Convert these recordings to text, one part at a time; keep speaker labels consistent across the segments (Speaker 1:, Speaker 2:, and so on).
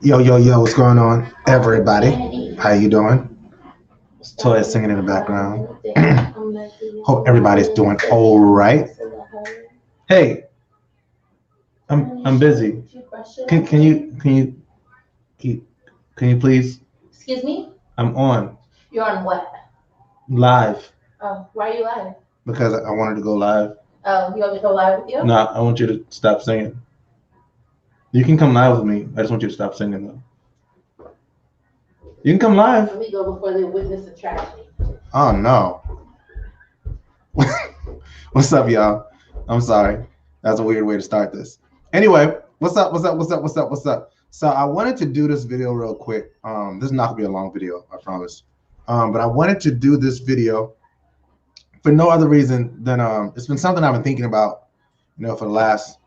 Speaker 1: Yo, yo, yo, what's going on, everybody? How you doing? It's Toya singing in the background. Hope everybody's doing all right. Hey, I'm busy. Can can you please? Excuse me? I'm on. You're on what? Live. Oh, why are you live? Because I wanted to go live. Oh, you want me to go live with you? No, I want you to stop singing. You can come live with me. I just want you to stop singing though. You can come live. Let me go before they witness the tragedy. Oh no. What's up, y'all? I'm sorry. That's a weird way to start this. Anyway, what's up? So I wanted to do this video real quick. This is not gonna be a long video, I promise. But I wanted to do this video for no other reason than it's been something I've been thinking about, for the last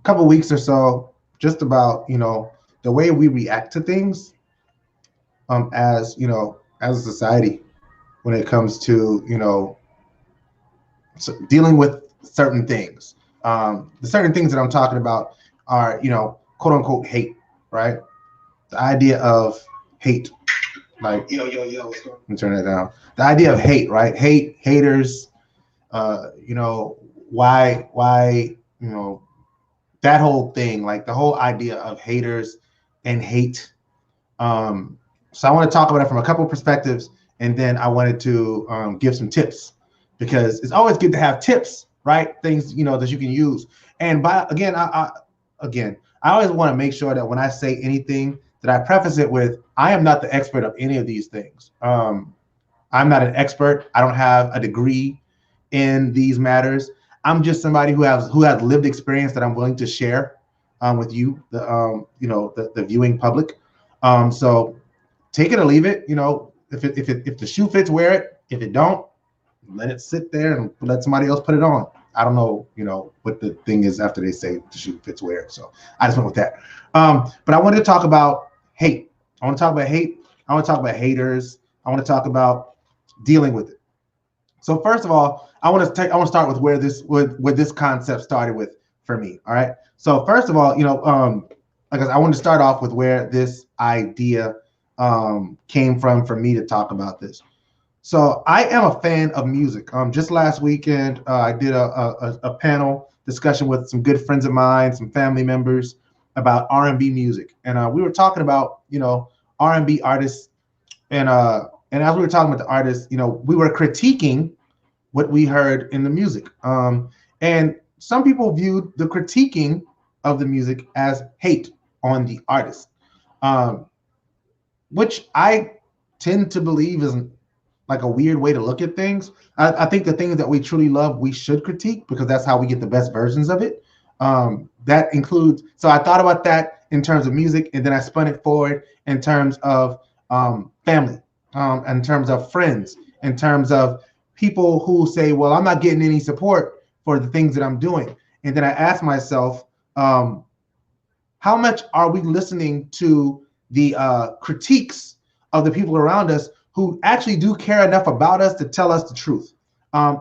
Speaker 1: couple weeks or so, just about, the way we react to things, as as a society, when it comes to dealing with certain things. The certain things that I'm talking about are quote unquote hate, right? The idea of hate, like let me turn that down. The idea of hate, right? Haters, why that whole thing, like the whole idea of haters and hate. So I want to talk about it from a couple perspectives, and then I wanted to give some tips, because it's always good to have tips, right? Things that you can use. And I always want to make sure that when I say anything, that I preface it with, I am not the expert of any of these things. I'm not an expert. I don't have a degree in these matters. I'm just somebody who has lived experience that I'm willing to share with you, the viewing public. So take it or leave it. If the shoe fits, wear it. If it don't, let it sit there and let somebody else put it on. I don't know, what the thing is after they say the shoe fits, wear it. So I just went with that. But I wanted to talk about hate. I want to talk about hate. I want to talk about haters. I want to talk about dealing with it. So first of all, I want to start with where this concept started with for me. All right. So first of all, I want to start off with where this idea came from for me to talk about this. So I am a fan of music. Just last weekend, I did a panel discussion with some good friends of mine, some family members, about R&B music, and we were talking about R&B artists, and as we were talking about the artists, we were critiquing what we heard in the music, and some people viewed the critiquing of the music as hate on the artist, which I tend to believe is like a weird way to look at things. I think the things that we truly love, we should critique, because that's how we get the best versions of it. That includes, so I thought about that in terms of music, and then I spun it forward in terms of family, in terms of friends, in terms of people who say, well, I'm not getting any support for the things that I'm doing. And then I asked myself, how much are we listening to the critiques of the people around us who actually do care enough about us to tell us the truth?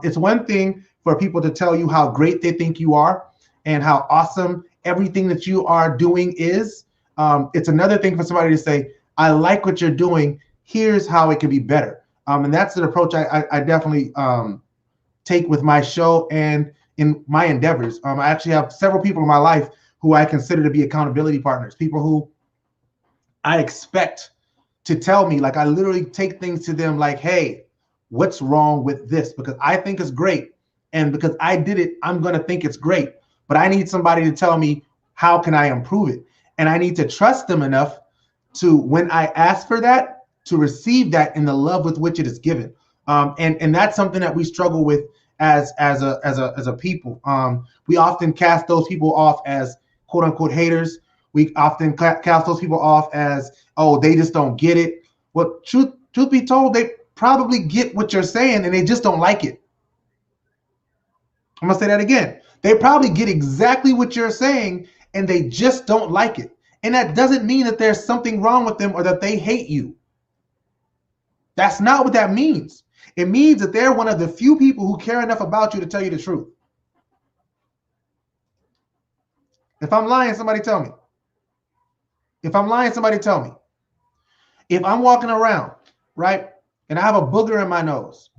Speaker 1: It's one thing for people to tell you how great they think you are and how awesome everything that you are doing is. It's another thing for somebody to say, I like what you're doing. Here's how it can be better. And that's an approach I definitely take with my show and in my endeavors. I actually have several people in my life who I consider to be accountability partners, people who I expect to tell me, like I literally take things to them like, hey, what's wrong with this? Because I think it's great. And because I did it, I'm going to think it's great. But I need somebody to tell me, how can I improve it? And I need to trust them enough to, when I ask for that, to receive that in the love with which it is given. And that's something that we struggle with as a people. We often cast those people off as quote unquote haters. We often cast those people off as, oh, they just don't get it. Well, truth be told, they probably get what you're saying and they just don't like it. I'm gonna say that again. They probably get exactly what you're saying and they just don't like it. And that doesn't mean that there's something wrong with them or that they hate you. That's not what that means. It means that they're one of the few people who care enough about you to tell you the truth. If I'm lying, somebody tell me. If I'm lying, somebody tell me. If I'm walking around, right, and I have a booger in my nose,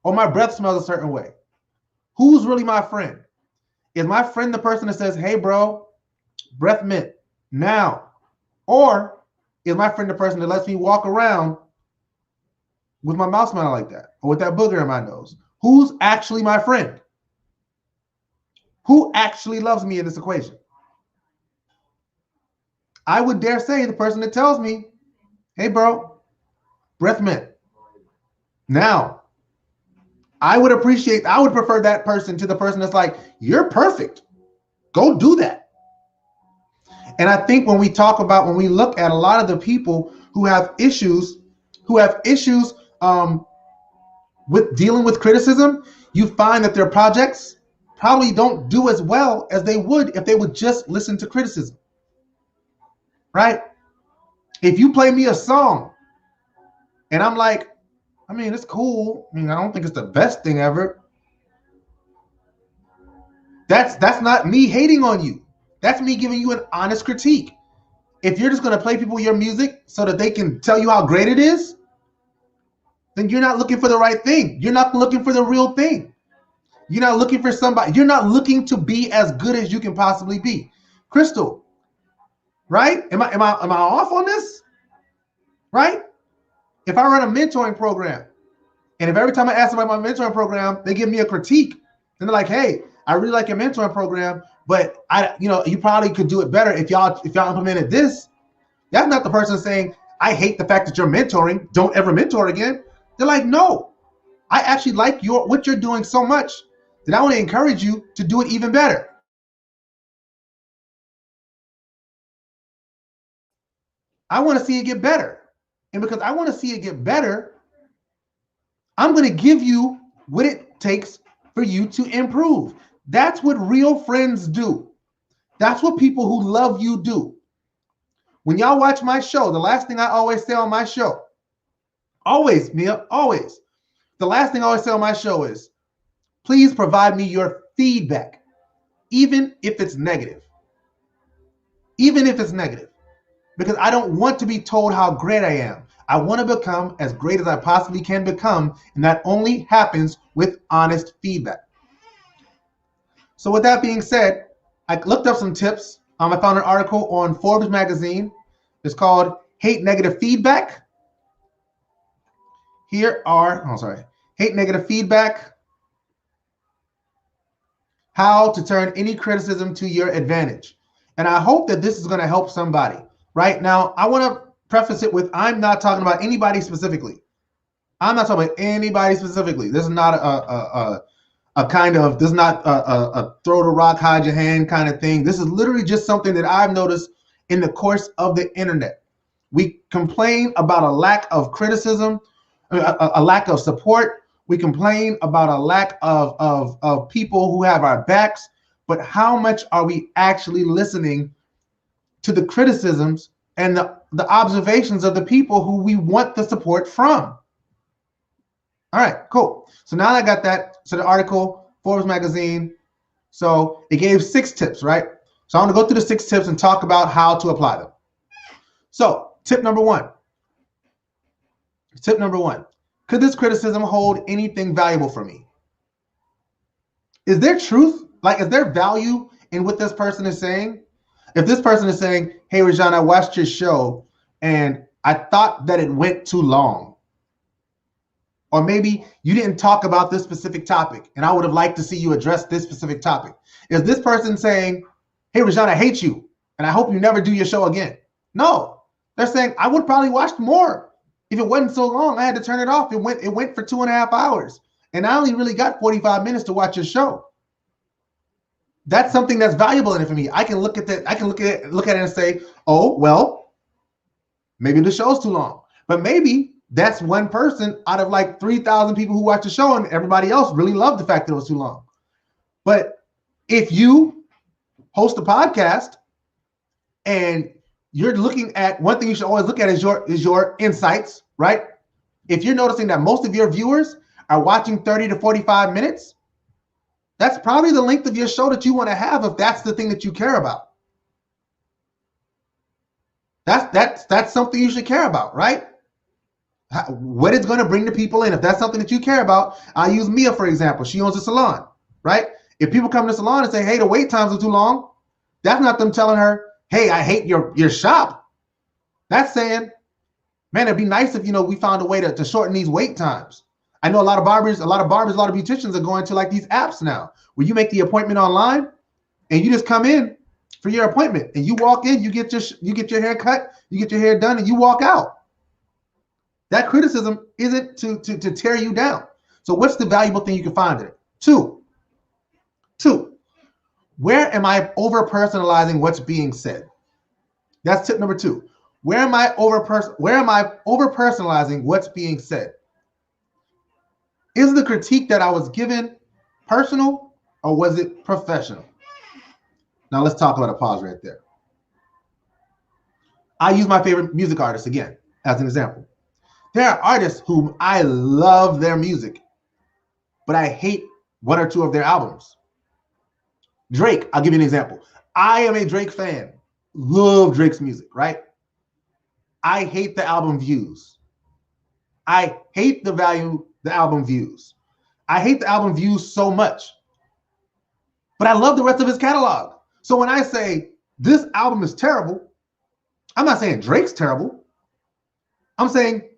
Speaker 1: or my breath smells a certain way, who's really my friend? Is my friend the person that says, hey, bro, breath mint now? Or is my friend the person that lets me walk around with my mouth smelling like that, or with that booger in my nose? Who's actually my friend? Who actually loves me in this equation? I would dare say the person that tells me, hey, bro, breath mint now. I would prefer that person to the person that's like, you're perfect. Go do that. And I think when we look at a lot of the people who have issues with dealing with criticism, you find that their projects probably don't do as well as they would if they would just listen to criticism, right? If you play me a song and I'm like, I mean, it's cool. I mean, I don't think it's the best thing ever. That's not me hating on you. That's me giving you an honest critique. If you're just going to play people your music so that they can tell you how great it is, then you're not looking for the right thing. You're not looking for the real thing. You're not looking for somebody. You're not looking to be as good as you can possibly be. Crystal, right? Am I off on this? Right? If I run a mentoring program, and if every time I ask them about my mentoring program, they give me a critique, and they're like, hey, I really like your mentoring program, but you probably could do it better if y'all implemented this. That's not the person saying, I hate the fact that you're mentoring, don't ever mentor again. They're like, no, I actually like what you're doing so much that I want to encourage you to do it even better. I want to see it get better. And because I want to see it get better, I'm going to give you what it takes for you to improve. That's what real friends do. That's what people who love you do. When y'all watch my show, the last thing I always say on my show, always, Mia, always, the last thing I always say on my show is, please provide me your feedback, even if it's negative. Even if it's negative. Because I don't want to be told how great I am. I want to become as great as I possibly can become, and that only happens with honest feedback. So with that being said, I looked up some tips. I found an article on Forbes magazine. It's called Hate Negative Feedback. Hate Negative Feedback. How to turn any criticism to your advantage. And I hope that this is going to help somebody. Right now, I want to preface it with, I'm not talking about anybody specifically. I'm not talking about anybody specifically. This is not this is not a throw the rock, hide your hand kind of thing. This is literally just something that I've noticed in the course of the internet. We complain about a lack of criticism, a lack of support. We complain about a lack of people who have our backs. But how much are we actually listening to the criticisms and the observations of the people who we want the support from? All right, cool. So now I got that. So the article, Forbes magazine. So it gave 6 tips, right? So I want to go through the 6 tips and talk about how to apply them. So tip number 1. Could this criticism hold anything valuable for me? Is there truth? Like, is there value in what this person is saying? If this person is saying, hey, Rajan, I watched your show and I thought that it went too long. Or maybe you didn't talk about this specific topic and I would have liked to see you address this specific topic. Is this person saying, hey, Rajan, I hate you and I hope you never do your show again? No, they're saying, I would probably watch more. If it wasn't so long, I had to turn it off. It went for 2.5 hours and I only really got 45 minutes to watch your show. That's something that's valuable in it for me. I can look at that. I can look at it and say, oh, well, maybe the show's too long. But maybe that's one person out of like 3,000 people who watch the show and everybody else really loved the fact that it was too long. But if you host a podcast and you're looking at, one thing you should always look at is your insights, right? If you're noticing that most of your viewers are watching 30 to 45 minutes, that's probably the length of your show that you want to have if that's the thing that you care about. That's something you should care about, right? What it's going to bring the people in. If that's something that you care about, I'll use Mia for example. She owns a salon, right? If people come to the salon and say, hey, the wait times are too long, that's not them telling her, hey, I hate your shop. That's saying, man, it'd be nice if we found a way to shorten these wait times. I know a lot of beauticians are going to like these apps now where you make the appointment online and you just come in for your appointment and you walk in, you get your hair cut, you get your hair done, and you walk out. That criticism isn't to tear you down. So what's the valuable thing you can find in it? Two, where am I over personalizing what's being said? That's tip number 2. Where am I over personalizing what's being said? Is the critique that I was given personal or was it professional? Now let's talk about a pause right there. I use my favorite music artists again as an example. There are artists whom I love their music, but I hate 1 or 2 of their albums. Drake, I'll give you an example. I am a Drake fan. Love Drake's music, right? I hate the album views. I hate the album views. I hate the album views so much. But I love the rest of his catalog. So when I say this album is terrible, I'm not saying Drake's terrible. I'm saying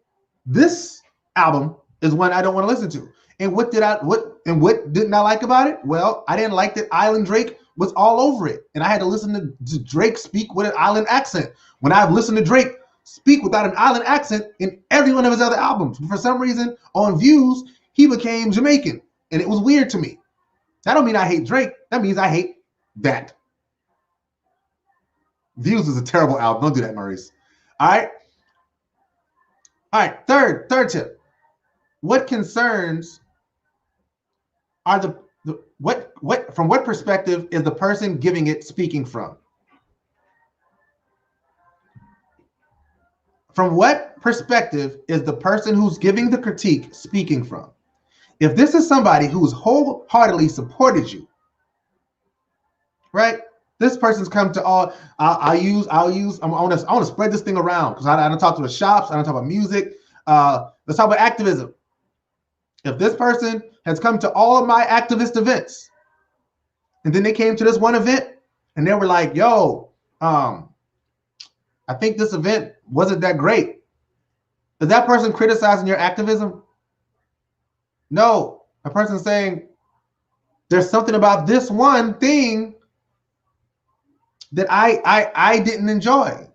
Speaker 1: this album is one I don't want to listen to. And what didn't I like about it? Well, I didn't like that Island Drake was all over it. And I had to listen to Drake speak with an island accent. When I've listened to Drake speak without an island accent in every one of his other albums. For some reason, on Views, he became Jamaican. And it was weird to me. That don't mean I hate Drake. That means I hate that. Views is a terrible album. Don't do that, Maurice. All right. All right. Third tip. What concerns are from what perspective is the person giving it speaking from? From what perspective is the person who's giving the critique speaking from? If this is somebody who's wholeheartedly supported you, right? This person's come to all. I want to spread this thing around because I don't talk to the shops. I don't talk about music. Let's talk about activism. If this person has come to all of my activist events, and then they came to this one event, and they were like, "Yo, I think this event wasn't that great." Is that person criticizing your activism? No, a person saying there's something about this one thing that I didn't enjoy.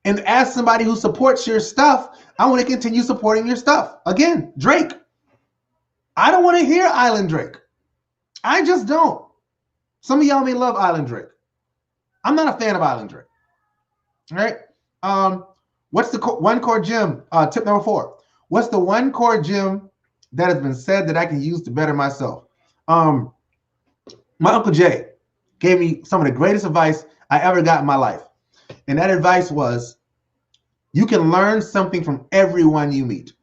Speaker 1: And as somebody who supports your stuff, I want to continue supporting your stuff. Again, Drake. I don't want to hear Island Drake. I just don't. Some of y'all may love Island Drake. I'm not a fan of Island Drake. All right. What's the one core gem? Tip number 4. What's the one core gem that has been said that I can use to better myself? My Uncle Jay gave me some of the greatest advice I ever got in my life. And that advice was, you can learn something from everyone you meet.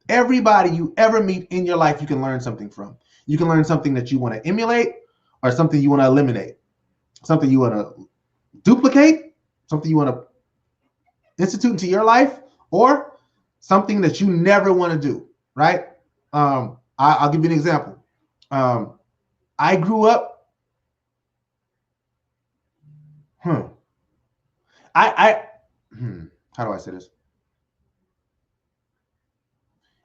Speaker 1: Everybody you ever meet in your life, you can learn something from. You can learn something that you want to emulate or something you want to eliminate. Something you want to duplicate, something you want to institute into your life, or something that you never want to do, right? I'll give you an example. I grew up, how do I say this?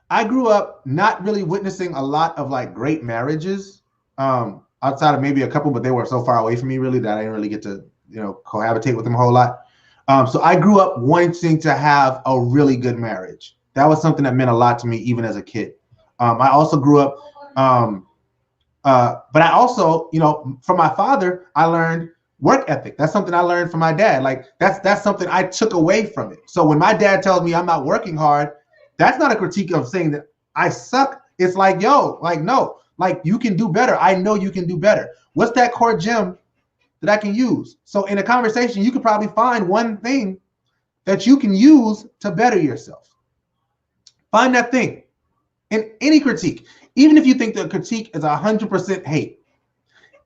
Speaker 1: I grew up not really witnessing a lot of like great marriages, outside of maybe a couple, but they were so far away from me really that I didn't really get to, cohabitate with them a whole lot. So I grew up wanting to have a really good marriage. That was something that meant a lot to me, even as a kid. I also grew up, but I also, from my father, I learned work ethic. That's something I learned from my dad. Like that's something I took away from it. So when my dad tells me I'm not working hard, that's not a critique of saying that I suck. It's like, yo, like, no, like you can do better. I know you can do better. What's that core gem that I can use? So in a conversation, you could probably find one thing that you can use to better yourself. Find that thing in any critique. Even if you think the critique is 100% hate,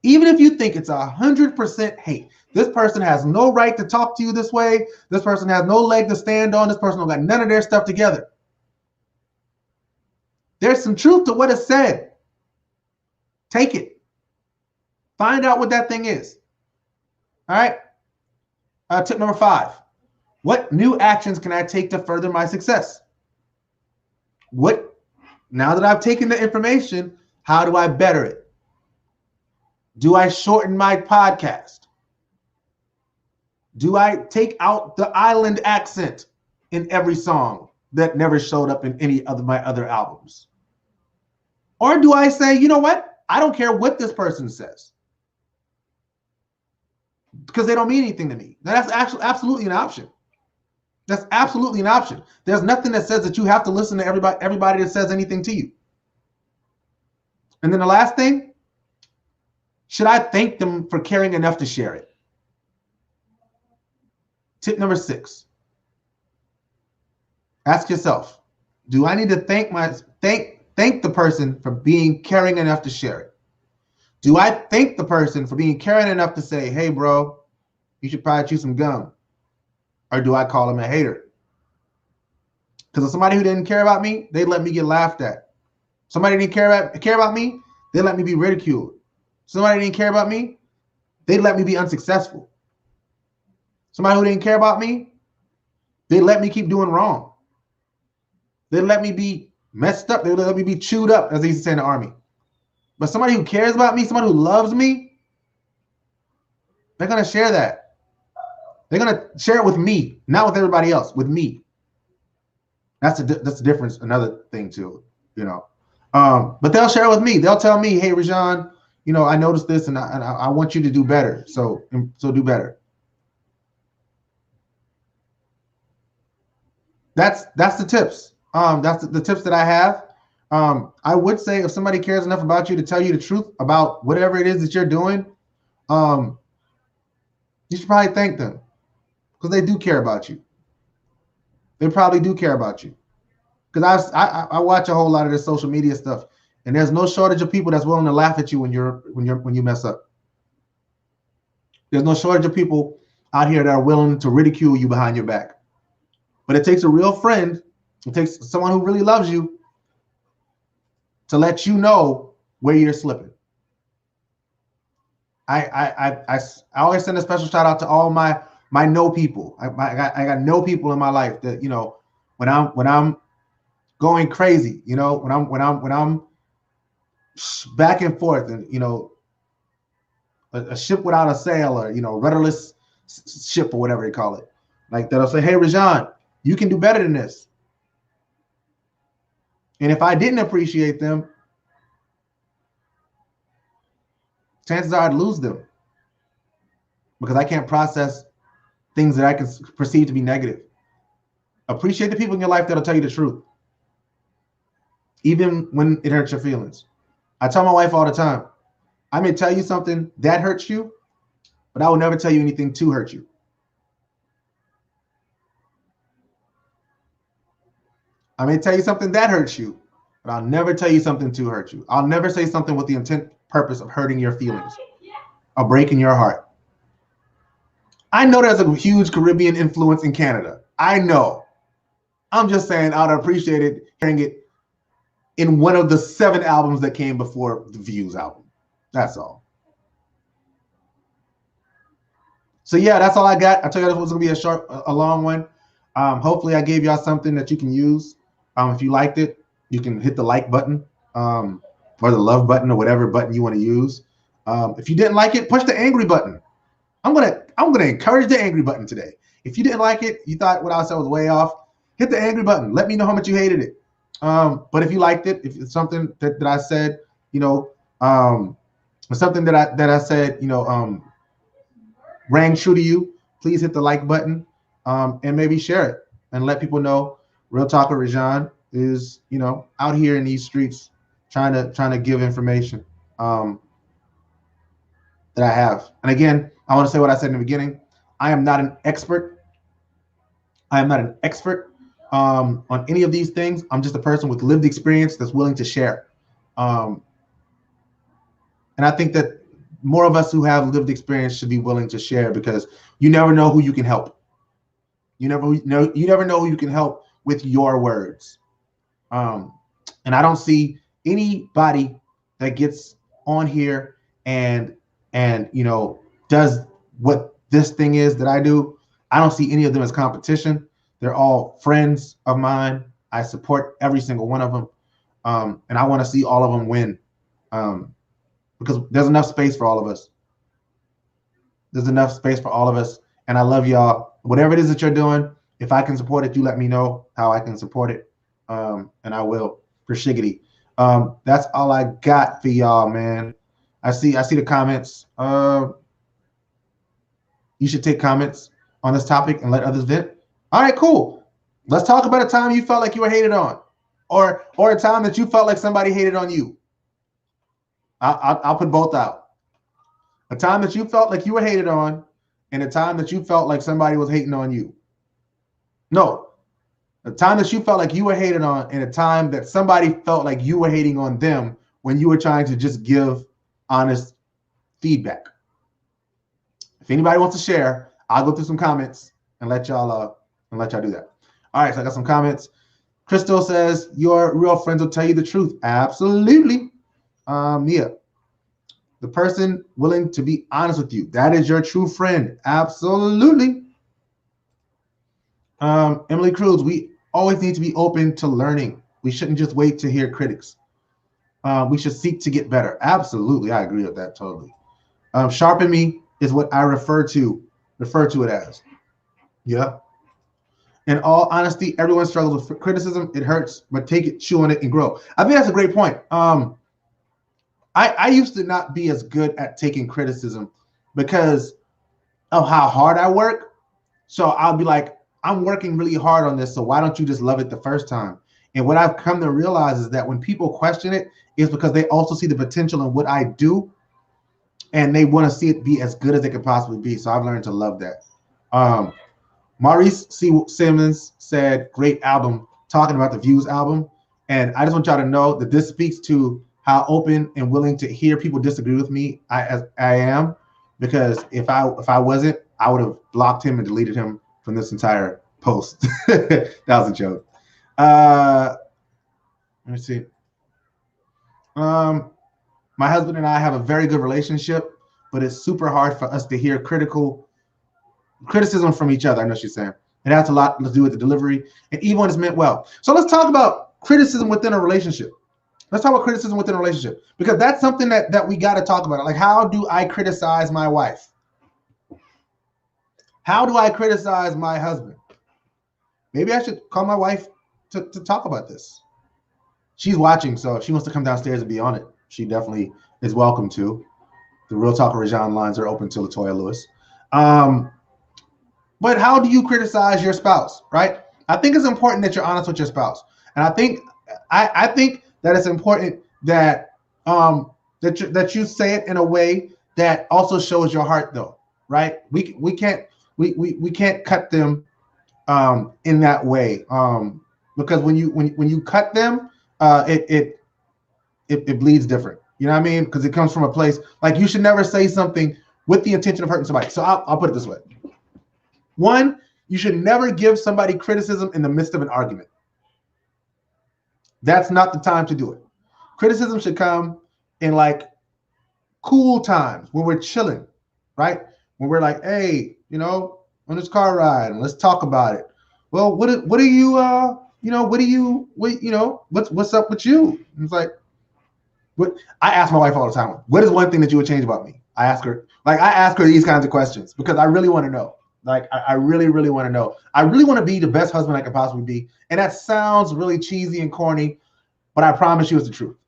Speaker 1: even if you think it's 100% hate, This person has no right to talk to you this way. This person has no leg to stand on. This person don't got none of their stuff together. There's some truth to what is said. Take it. Find out what that thing is. All right. Tip number 5. What new actions can I take to further my success? Now that I've taken the information, how do I better it? Do I shorten my podcast? Do I take out the island accent in every song that never showed up in any of my other albums? Or do I say, you know what? I don't care what this person says, because they don't mean anything to me. Now, that's actually absolutely an option. That's absolutely an option. There's nothing that says that you have to listen to everybody that says anything to you. And then the last thing, should I thank them for caring enough to share it? Tip number 6. Ask yourself, do I need to thank the person for being caring enough to share it? Do I thank the person for being caring enough to say, hey, bro, you should probably chew some gum? Or do I call them a hater? Because if somebody who didn't care about me, they'd let me get laughed at. Somebody didn't care about me, they let me be ridiculed. Somebody didn't care about me, they'd let me be unsuccessful. Somebody who didn't care about me, they let me keep doing wrong. They let me be messed up. They let me be chewed up, as they used to say in the Army. But somebody who cares about me, somebody who loves me, they're going to share that. They're going to share it with me, not with everybody else, with me. That's the difference. Another thing too, you know. But they'll share it with me. They'll tell me, hey, Rajon, you know, I noticed this and I want you to do better. So do better. That's the tips. That's the tips that I have. I would say if somebody cares enough about you to tell you the truth about whatever it is that you're doing, you should probably thank them, because they do care about you. They probably do care about you. Because I watch a whole lot of this social media stuff, and there's no shortage of people that's willing to laugh at you when you mess up. There's no shortage of people out here that are willing to ridicule you behind your back. But it takes a real friend. It takes someone who really loves you to let you know where you're slipping. I always send a special shout out to all my no people. I got no people in my life that, you know, when I'm going crazy, you know, when I'm back and forth, and, you know, a ship without a sail, or, you know, rudderless ship, or whatever they call it, like that, I'll say, hey, Rajon, you can do better than this. And if I didn't appreciate them, chances are I'd lose them, because I can't process things that I can perceive to be negative. Appreciate the people in your life that'll tell you the truth, even when it hurts your feelings. I tell my wife all the time, I may tell you something that hurts you, but I will never tell you anything to hurt you. I may tell you something that hurts you, but I'll never tell you something to hurt you. I'll never say something with the purpose of hurting your feelings or breaking your heart. I know there's a huge Caribbean influence in Canada. I know. I'm just saying I'd appreciate it hearing it in one of the 7 albums that came before the Views album. That's all. So yeah, that's all I got. I told you this was gonna be a long one. Hopefully I gave y'all something that you can use. If you liked it, you can hit the like button, or the love button, or whatever button you want to use. If you didn't like it, push the angry button. I'm gonna encourage the angry button today. If you didn't like it, you thought what I said was way off, hit the angry button. Let me know how much you hated it. But if you liked it, if it's something that I said, you know, something that I said, you know, rang true to you, please hit the like button, and maybe share it and let people know Real Talk with Rajon is, you know, out here in these streets trying to give information that I have. And again, I want to say what I said in the beginning. I am not an expert. I am not an expert on any of these things. I'm just a person with lived experience that's willing to share. And I think that more of us who have lived experience should be willing to share, because you never know who you can help. You never know who you can help with your words. And I don't see anybody that gets on here and does what this thing is that I do. I don't see any of them as competition. They're all friends of mine. I support every single one of them, and I want to see all of them win, because there's enough space for all of us. There's enough space for all of us, and I love y'all. Whatever it is that you're doing, if I can support it, you let me know how I can support it, and I will, for shiggity. That's all I got for y'all, man. I see the comments. You should take comments on this topic and let others vent. All right, cool. Let's talk about a time you felt like you were hated on, or a time that you felt like somebody hated on you. I'll put both out. A time that you felt like you were hated on, and a time that you felt like somebody was hating on you. No, a time that you felt like you were hated on, and a time that somebody felt like you were hating on them when you were trying to just give honest feedback. If anybody wants to share, I'll go through some comments and let y'all do that. All right, so I got some comments. Crystal says, your real friends will tell you the truth. Absolutely. Mia, the person willing to be honest with you, that is your true friend. Absolutely. Emily Cruz, we always need to be open to learning. We shouldn't just wait to hear critics. We should seek to get better. Absolutely, I agree with that totally. Sharpen me is what I refer to it as. Yeah. In all honesty, everyone struggles with criticism. It hurts, but take it, chew on it, and grow. I think that's a great point. I used to not be as good at taking criticism because of how hard I work. So I'll be like, I'm working really hard on this, so why don't you just love it the first time? And what I've come to realize is that when people question it, is because they also see the potential in what I do, and they want to see it be as good as it could possibly be. So I've learned to love that. Maurice C. Simmons said, great album, talking about the Views album. And I just want y'all to know that this speaks to how open and willing to hear people disagree with me I am, because if I wasn't, I would have blocked him and deleted him from this entire post. That was a joke. Let me see. My husband and I have a very good relationship, but it's super hard for us to hear criticism from each other. I know she's saying it has a lot to do with the delivery, and even when it's meant well. So let's talk about criticism within a relationship. Let's talk about criticism within a relationship, because that's something that we got to talk about. Like, how do I criticize my wife? How do I criticize my husband? Maybe I should call my wife to talk about this. She's watching, so if she wants to come downstairs and be on it, she definitely is welcome to. The Real Talk Rajon lines are open to Latoya Lewis. But how do you criticize your spouse, right? I think it's important that you're honest with your spouse. And I think that it's important that that you say it in a way that also shows your heart, though, right? We can't cut them in that way, because when you cut them, it bleeds different. You know what I mean? Because it comes from a place like, you should never say something with the intention of hurting somebody. So I'll put it this way. One, you should never give somebody criticism in the midst of an argument. That's not the time to do it. Criticism should come in like cool times when we're chilling, right? When we're like, hey, on this car ride, and let's talk about it. Well, what are you, what's up with you? And it's like, what? I ask my wife all the time, what is one thing that you would change about me? I ask her these kinds of questions because I really want to know. Like, I really, really want to know. I really want to be the best husband I could possibly be. And that sounds really cheesy and corny, but I promise you it's the truth.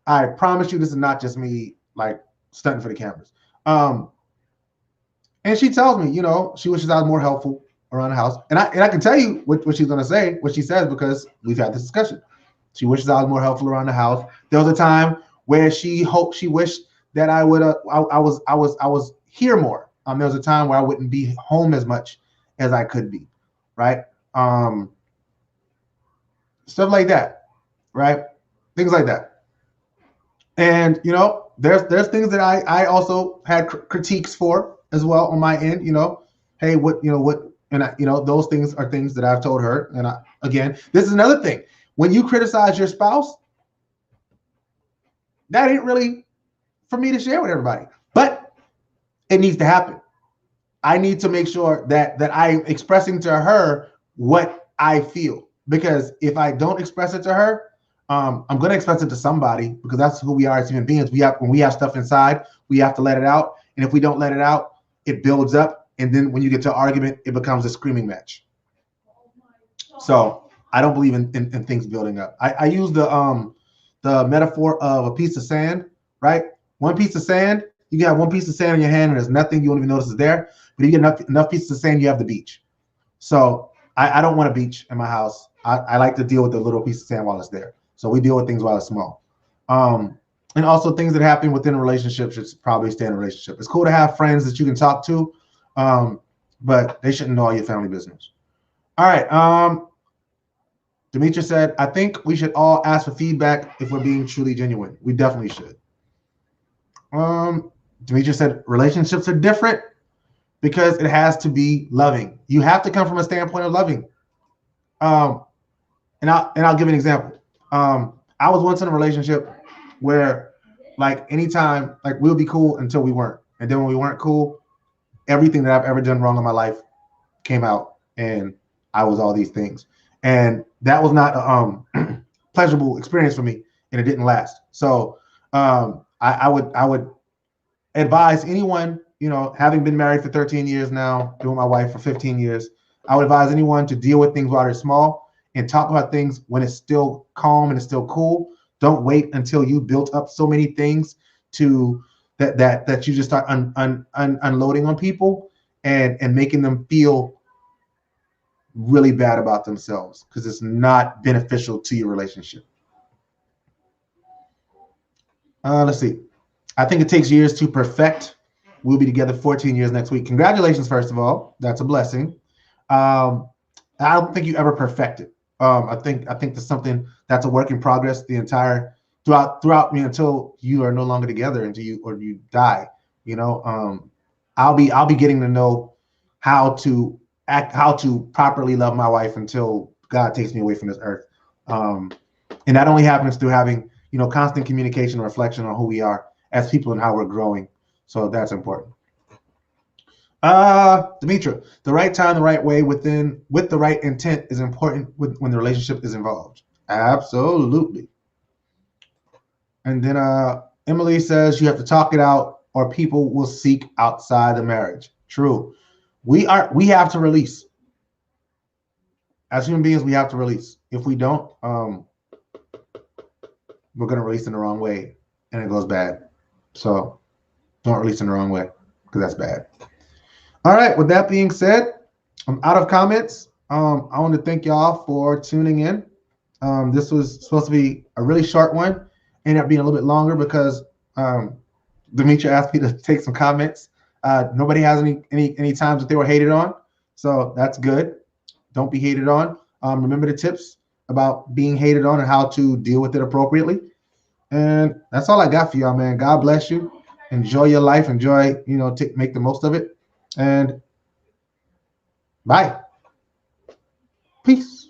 Speaker 1: I promise you this is not just me, like, stunting for the cameras. And she tells me, she wishes I was more helpful around the house. And I can tell you what she's going to say, what she says, because we've had this discussion. She wishes I was more helpful around the house. There was a time where she wished that I would, I was here more. There was a time where I wouldn't be home as much as I could be, right? Stuff like that, right? Things like that. And, there's things that I also had critiques for as well on my end. Hey, what, and those things are things that I've told her. And again, this is another thing. When you criticize your spouse, that ain't really for me to share with everybody, but it needs to happen. I need to make sure that I'm expressing to her what I feel, because if I don't express it to her, I'm going to express it to somebody, because that's who we are as human beings. When we have stuff inside, we have to let it out. And if we don't let it out, it builds up. And then when you get to an argument, it becomes a screaming match. So I don't believe in things building up. I use the metaphor of a piece of sand, right? One piece of sand, you can have one piece of sand in your hand and there's nothing, you won't even notice is there. But if you get enough pieces of sand, you have the beach. So I don't want a beach in my house. I like to deal with the little piece of sand while it's there. So we deal with things while it's small. And also things that happen within a relationship should probably stay in a relationship. It's cool to have friends that you can talk to, but they shouldn't know all your family business. All right. Demetra said, I think we should all ask for feedback if we're being truly genuine. We definitely should. Demetra said, relationships are different because it has to be loving. You have to come from a standpoint of loving. And I'll give an example. I was once in a relationship where, like, anytime, like, we'll be cool until we weren't. And then when we weren't cool, everything that I've ever done wrong in my life came out, and I was all these things. And that was not a pleasurable experience for me, and it didn't last. So I would advise anyone, having been married for 13 years now, been with my wife for 15 years, I would advise anyone to deal with things while they're small and talk about things when it's still calm and it's still cool. Don't wait until you built up so many things to that you just start unloading on people and making them feel really bad about themselves, because it's not beneficial to your relationship. Let's see. I think it takes years to perfect. We'll be together 14 years next week. Congratulations, first of all. That's a blessing. I don't think you ever perfect it. I think that's something that's a work in progress throughout me until you are no longer together, until you die. I'll be getting to know how to properly love my wife until God takes me away from this earth. And that only happens through having, constant communication and reflection on who we are as people and how we're growing. So that's important. Demetra, the right time, the right way, with the right intent is important when the relationship is involved. Absolutely. And then Emily says you have to talk it out or people will seek outside the marriage. True. We have to release. As human beings, we have to release. If we don't, we're going to release in the wrong way and it goes bad. So don't release in the wrong way, because that's bad. All right. With that being said, I'm out of comments. I want to thank y'all for tuning in. This was supposed to be a really short one. Ended up being a little bit longer because Demetra asked me to take some comments. Nobody has any times that they were hated on, so that's good. Don't be hated on. Remember the tips about being hated on and how to deal with it appropriately. And that's all I got for y'all, man. God bless you. Enjoy your life. Enjoy, make the most of it. And bye. Peace.